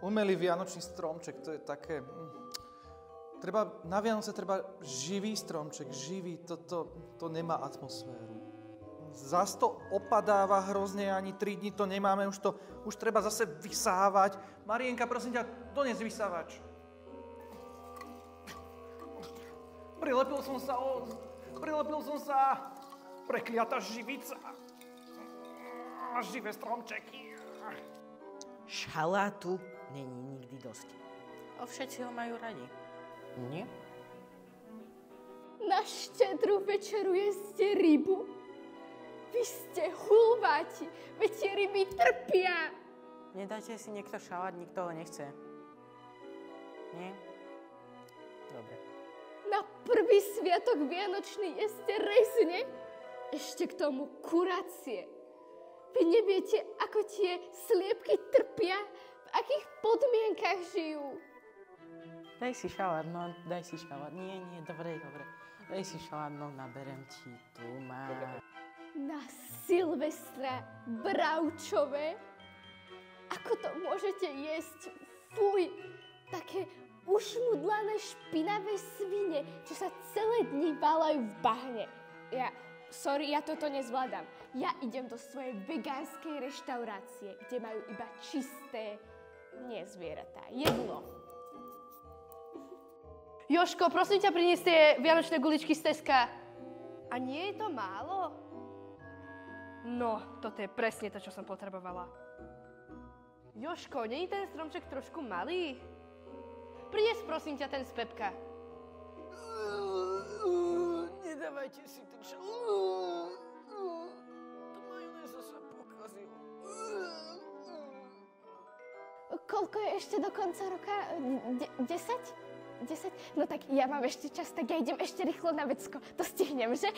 umelý vianočný stromček, to je také... Na Vianoce treba živý stromček, živý, to nemá atmosféru. Zas to opadáva hrozne, ani 3 dní to nemáme, už treba zase vysávať. Marienka, prosím ťa, dones vysávač. Prilepil som sa, prekliatá živica. Živé stromčeky. Šalátu není nikdy dosť. Všetci ho majú radi. Nie? Na štedrú večeru jeste rybu? Vy ste hulváti, veď tie ryby trpia. Nedáte si niekto šalát, nikto ho nechce. Nie? Dobre. Na prvý sviatok vianočný jeste rezne? Ešte k tomu kuracie. Vy neviete, ako tie sliepky trpia, v akých podmienkach žijú. Daj si šalát, no, daj si šalát. Nie, dobre. Daj si šalát, no, naberem ti, tu má. Na Silvestra bravčové? Ako to môžete jesť? Fuj, také ušmudlané špinavé svine, čo sa celé dni váľajú v bahne. Sorry, ja toto nezvládam. Ja idem do svojej vegánskej reštaurácie, kde majú iba čisté, nie zvieratá, jedlo. Jožko, prosím ťa, prinies tie vianočné guličky z Teska. A nie je to málo? No, toto je presne to, čo som potrebovala. Jožko, nie je ten stromček trošku malý? Prinies, prosím ťa, ten z Pepka. Nedávajte si ten To majonéza sa pokazilo. Koľko je ešte do konca roka? 10? 10? No tak ja mám ešte čas, tak ja idem ešte rýchlo na vecko. To stihnem, že?